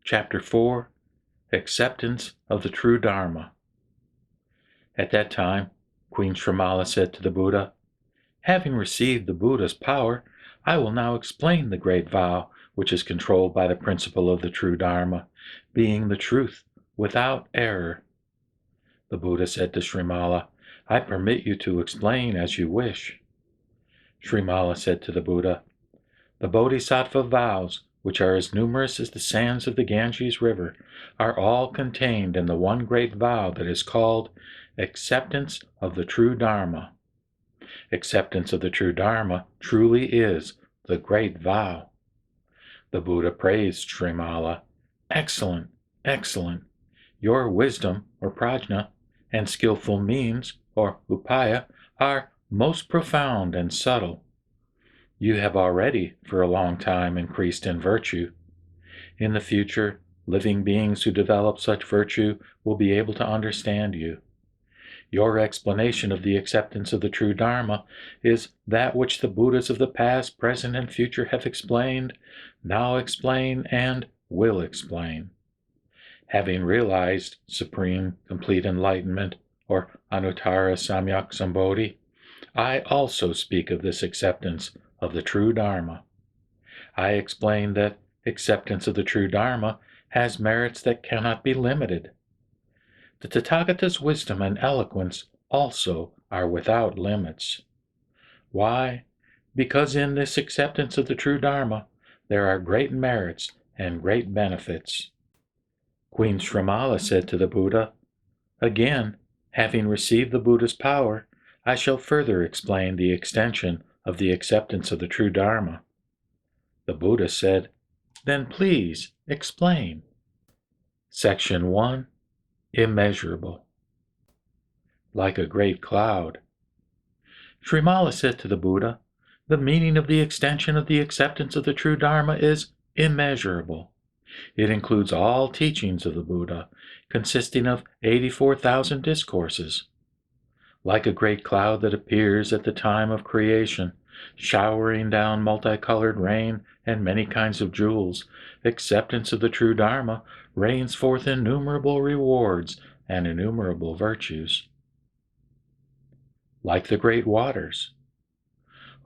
Chapter 4, Acceptance of the True Dharma. At that time, Queen Srimala said to the Buddha, "Having received the Buddha's power, I will now explain the great vow which is controlled by the principle of the true Dharma, being the truth without error." The Buddha said to Srimala, "I permit you to explain as you wish." Srimala said to the Buddha, "The Bodhisattva vows, which are as numerous as the sands of the Ganges River, are all contained in the one great vow that is called Acceptance of the True Dharma. Acceptance of the True Dharma truly is the great vow." The Buddha praised Srimala. "Excellent, excellent. Your wisdom, or prajna, and skillful means, or upaya, are most profound and subtle. You have already, for a long time, increased in virtue. In the future, living beings who develop such virtue will be able to understand you. Your explanation of the acceptance of the true Dharma is that which the Buddhas of the past, present, and future have explained, now explain, and will explain. Having realized supreme, complete enlightenment, or Anuttara Samyak Sambodhi, I also speak of this acceptance of the true Dharma. I explain that acceptance of the true Dharma has merits that cannot be limited. The Tathagata's wisdom and eloquence also are without limits. Why? Because in this acceptance of the true Dharma, there are great merits and great benefits." Queen Srimala said to the Buddha, "Again, having received the Buddha's power, I shall further explain the extension of the acceptance of the true Dharma." The Buddha said, "Then please explain." Section 1, Immeasurable. Like a great cloud. Srimala said to the Buddha, "The meaning of the extension of the acceptance of the true Dharma is immeasurable. It includes all teachings of the Buddha, consisting of 84,000 discourses. Like a great cloud that appears at the time of creation, showering down multicolored rain and many kinds of jewels, acceptance of the true Dharma rains forth innumerable rewards and innumerable virtues. Like the great waters.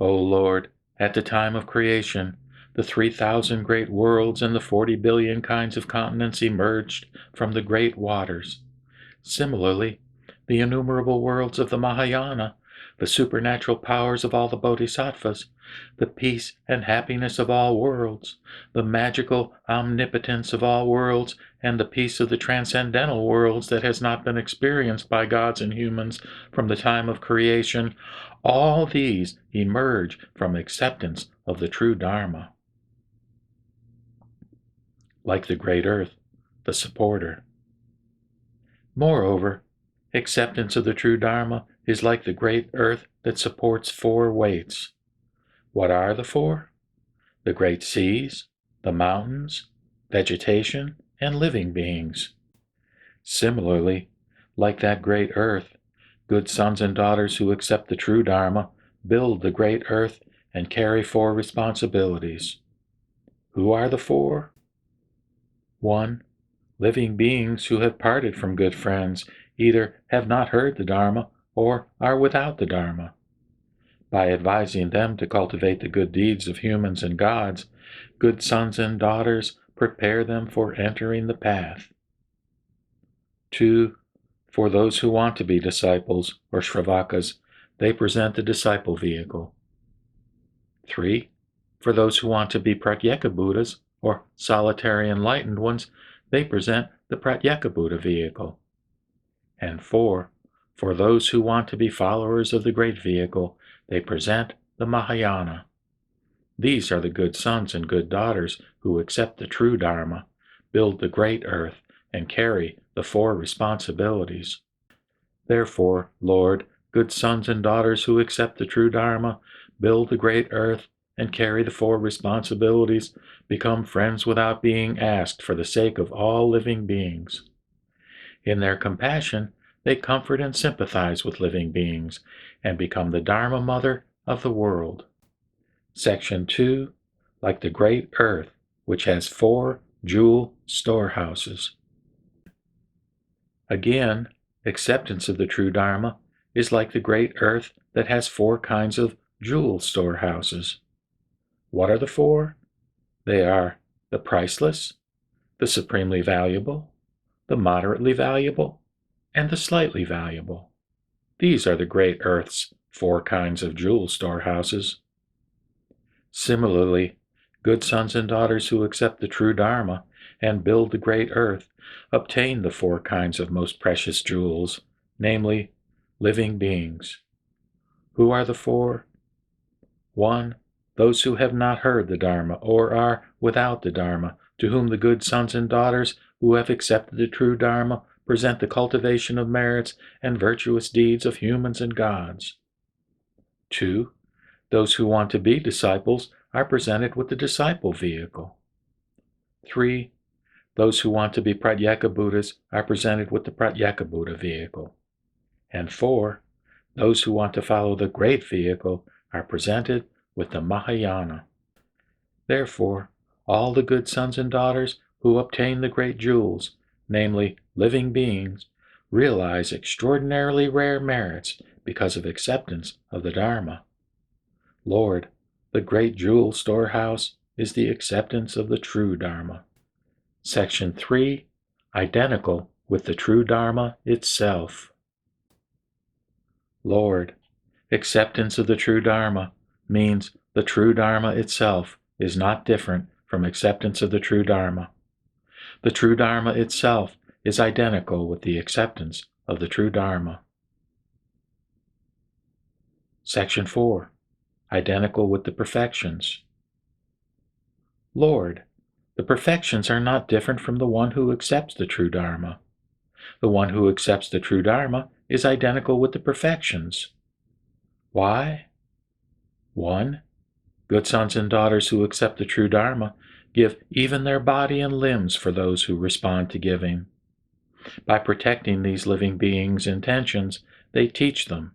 O Lord, at the time of creation, the 3,000 great worlds and the 40 billion kinds of continents emerged from the great waters. Similarly, the innumerable worlds of the Mahayana, the supernatural powers of all the bodhisattvas, the peace and happiness of all worlds, the magical omnipotence of all worlds, and the peace of the transcendental worlds that has not been experienced by gods and humans from the time of creation, all these emerge from acceptance of the true Dharma. Like the great earth, the supporter. Moreover, acceptance of the true Dharma is like the great earth that supports 4 weights. What are the 4? The great seas, the mountains, vegetation, and living beings. Similarly, like that great earth, good sons and daughters who accept the true Dharma build the great earth and carry 4 responsibilities. Who are the 4? 1. Living beings who have parted from good friends, either have not heard the Dharma or are without the Dharma. By advising them to cultivate the good deeds of humans and gods, good sons and daughters prepare them for entering the path. 2. For those who want to be disciples, or Shravakas, they present the disciple vehicle. 3. For those who want to be Pratyeka Buddhas, or solitary enlightened ones, they present the Pratyeka Buddha vehicle. And 4. For those who want to be followers of the great vehicle, they present the Mahayana. These are the good sons and good daughters who accept the true Dharma, build the great earth, and carry the 4 responsibilities. Therefore, Lord, good sons and daughters who accept the true Dharma, build the great earth, and carry the 4 responsibilities, become friends without being asked for the sake of all living beings. In their compassion, they comfort and sympathize with living beings, and become the Dharma Mother of the world. Section 2, like the great earth, which has 4 jewel storehouses. Again, acceptance of the true Dharma is like the great earth that has 4 kinds of jewel storehouses. What are the 4? They are the priceless, the supremely valuable, the moderately valuable, and the slightly valuable. These are the great earth's 4 kinds of jewel storehouses. Similarly, good sons and daughters who accept the true Dharma and build the great earth obtain the 4 kinds of most precious jewels, namely, living beings. Who are the 4? 1. Those who have not heard the Dharma or are without the Dharma, to whom the good sons and daughters who have accepted the true Dharma present the cultivation of merits and virtuous deeds of humans and gods. 2. Those who want to be disciples are presented with the disciple vehicle. 3. Those who want to be Pratyeka Buddhas are presented with the Pratyeka Buddha vehicle. And 4. Those who want to follow the great vehicle are presented with the Mahayana. Therefore, all the good sons and daughters who obtain the great jewels, namely living beings, realize extraordinarily rare merits because of acceptance of the Dharma. Lord, the great jewel storehouse is the acceptance of the true Dharma. Section 3, identical with the true Dharma itself. Lord, acceptance of the true Dharma means the true Dharma itself is not different from acceptance of the true Dharma. The true Dharma itself is identical with the acceptance of the true Dharma. Section 4, identical with the perfections. Lord, the perfections are not different from the one who accepts the true Dharma. The one who accepts the true Dharma is identical with the perfections. Why? 1. Good sons and daughters who accept the true Dharma give even their body and limbs for those who respond to giving. By protecting these living beings' intentions, they teach them.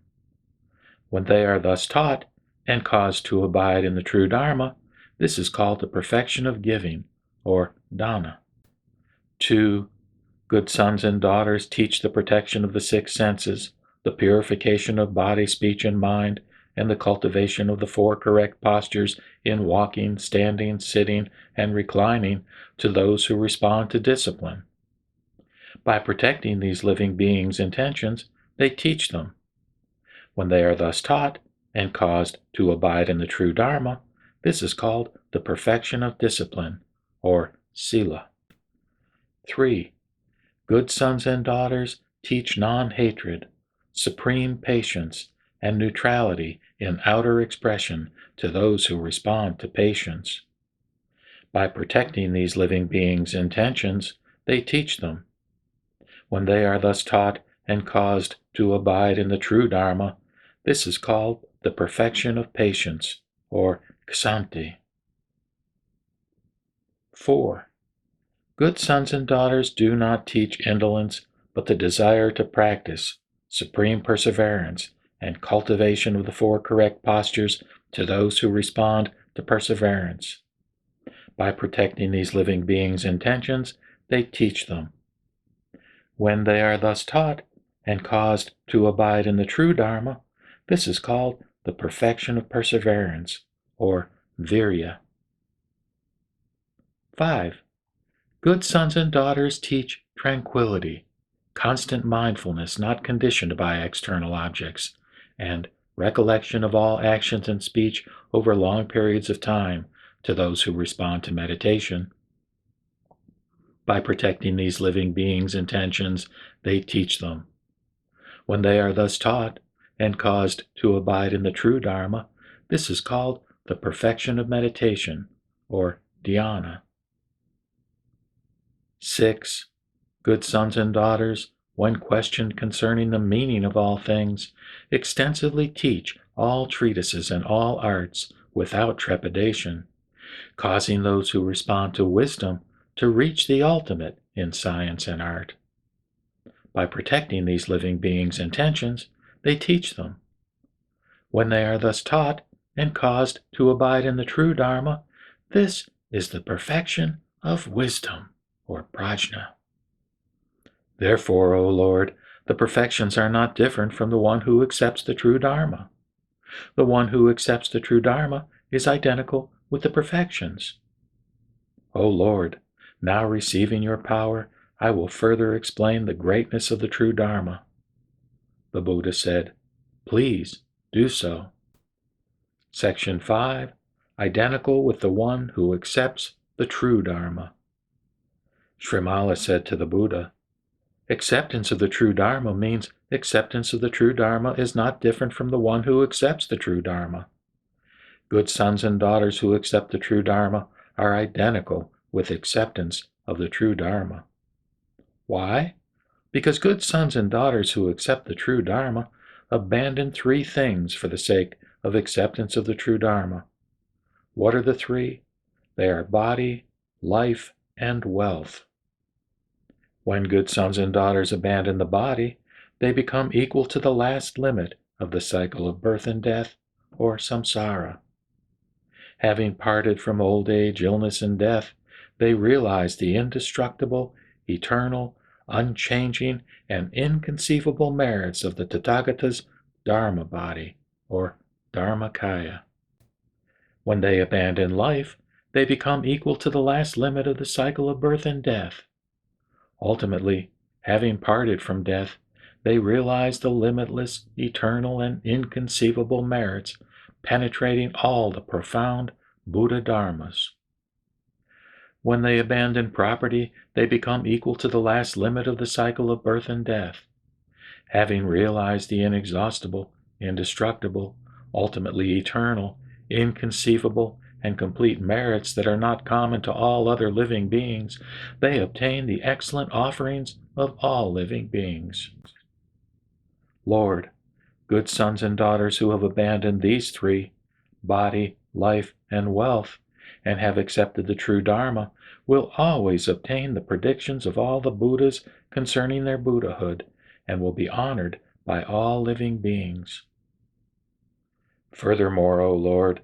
When they are thus taught and caused to abide in the true Dharma, this is called the perfection of giving, or dana. 2. Good sons and daughters teach the protection of the 6 senses, the purification of body, speech, and mind, and the cultivation of the 4 correct postures in walking, standing, sitting, and reclining to those who respond to discipline. By protecting these living beings' intentions, they teach them. When they are thus taught and caused to abide in the true Dharma, this is called the perfection of discipline, or sila. 3. Good sons and daughters teach non-hatred, supreme patience, and neutrality in outer expression to those who respond to patience. By protecting these living beings' intentions, they teach them. When they are thus taught and caused to abide in the true Dharma, this is called the perfection of patience, or ksanti. 4. Good sons and daughters do not teach indolence, but the desire to practice, supreme perseverance, and cultivation of the 4 correct postures to those who respond to perseverance. By protecting these living beings' intentions, they teach them. When they are thus taught and caused to abide in the true Dharma, this is called the perfection of perseverance, or virya. 5. Good sons and daughters teach tranquility, constant mindfulness not conditioned by external objects, and recollection of all actions and speech over long periods of time to those who respond to meditation. By protecting these living beings' intentions, they teach them. When they are thus taught and caused to abide in the true Dharma, this is called the perfection of meditation, or dhyana. 6. Good sons and daughters, when questioned concerning the meaning of all things, extensively teach all treatises and all arts without trepidation, causing those who respond to wisdom to reach the ultimate in science and art. By protecting these living beings' intentions, they teach them. When they are thus taught and caused to abide in the true Dharma, this is the perfection of wisdom or prajna. Therefore, O Lord, the perfections are not different from the one who accepts the true Dharma. The one who accepts the true Dharma is identical with the perfections. O Lord, now receiving your power, I will further explain the greatness of the true Dharma. The Buddha said, Please do so. Section 5. Identical with the one who accepts the true Dharma. Srimala said to the Buddha, Acceptance of the true Dharma means acceptance of the true Dharma is not different from the one who accepts the true Dharma. Good sons and daughters who accept the true Dharma are identical with acceptance of the true Dharma. Why? Because good sons and daughters who accept the true Dharma abandon 3 things for the sake of acceptance of the true Dharma. What are the 3? They are body, life, and wealth. When good sons and daughters abandon the body, they become equal to the last limit of the cycle of birth and death, or samsara. Having parted from old age, illness, and death, they realize the indestructible, eternal, unchanging, and inconceivable merits of the Tathagata's Dharma body, or Dharmakaya. When they abandon life, they become equal to the last limit of the cycle of birth and death. Ultimately, having parted from death, they realize the limitless, eternal, and inconceivable merits penetrating all the profound Buddha Dharmas. When they abandon property, they become equal to the last limit of the cycle of birth and death. Having realized the inexhaustible, indestructible, ultimately eternal, inconceivable, and complete merits that are not common to all other living beings, they obtain the excellent offerings of all living beings. Lord, good sons and daughters who have abandoned these 3, body, life, and wealth, and have accepted the true Dharma, will always obtain the predictions of all the Buddhas concerning their Buddhahood, and will be honored by all living beings. Furthermore, O Lord,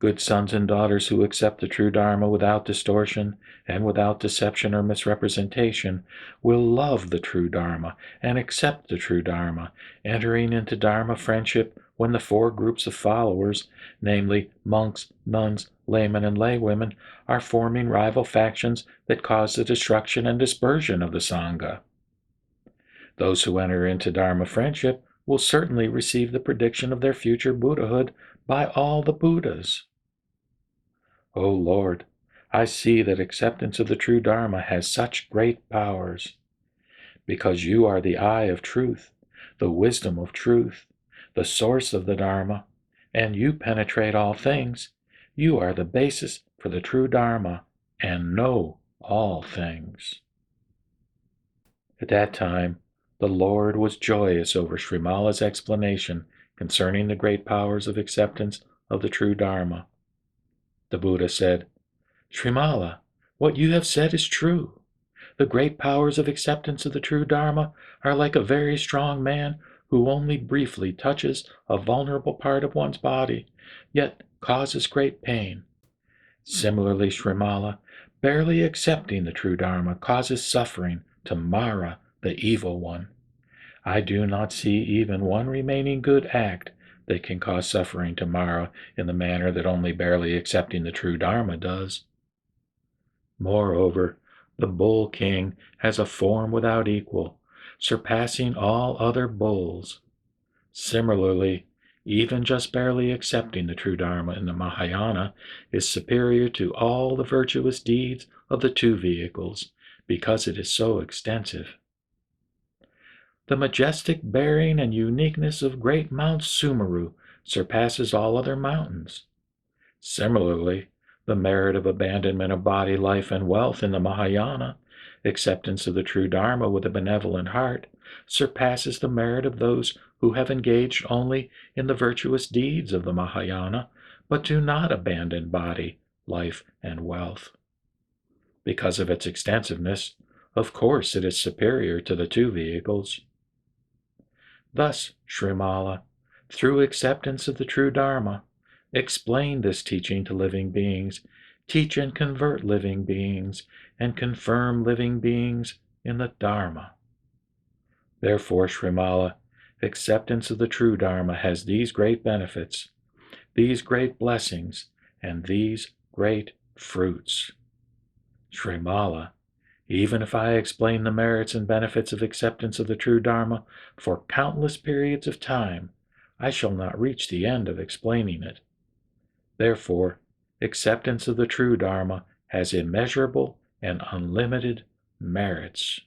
good sons and daughters who accept the true Dharma without distortion and without deception or misrepresentation will love the true Dharma and accept the true Dharma, entering into Dharma friendship when the 4 groups of followers, namely monks, nuns, laymen, and laywomen, are forming rival factions that cause the destruction and dispersion of the Sangha. Those who enter into Dharma friendship will certainly receive the prediction of their future Buddhahood by all the Buddhas. O Lord, I see that acceptance of the true Dharma has such great powers. Because you are the eye of truth, the wisdom of truth, the source of the Dharma, and you penetrate all things, you are the basis for the true Dharma and know all things. At that time, the Lord was joyous over Srimala's explanation concerning the great powers of acceptance of the true Dharma. The Buddha said, Srimala, what you have said is true. The great powers of acceptance of the true Dharma are like a very strong man who only briefly touches a vulnerable part of one's body, yet causes great pain. Similarly, Srimala, barely accepting the true Dharma causes suffering to Mara, the evil one. I do not see even one remaining good act that can cause suffering to Mara in the manner that only barely accepting the true Dharma does. Moreover, the Bull King has a form without equal, surpassing all other bulls. Similarly, even just barely accepting the true Dharma in the Mahayana is superior to all the virtuous deeds of the 2 vehicles, because it is so extensive. The majestic bearing and uniqueness of great Mount Sumeru surpasses all other mountains. Similarly, the merit of abandonment of body, life, and wealth in the Mahayana, acceptance of the true Dharma with a benevolent heart, surpasses the merit of those who have engaged only in the virtuous deeds of the Mahayana, but do not abandon body, life, and wealth. Because of its extensiveness, of course it is superior to the 2 vehicles. Thus, Srimala, through acceptance of the true Dharma, explain this teaching to living beings, teach and convert living beings, and confirm living beings in the Dharma. Therefore, Srimala, acceptance of the true Dharma has these great benefits, these great blessings, and these great fruits. Srimala, even if I explain the merits and benefits of acceptance of the true Dharma for countless periods of time, I shall not reach the end of explaining it. Therefore, acceptance of the true Dharma has immeasurable and unlimited merits.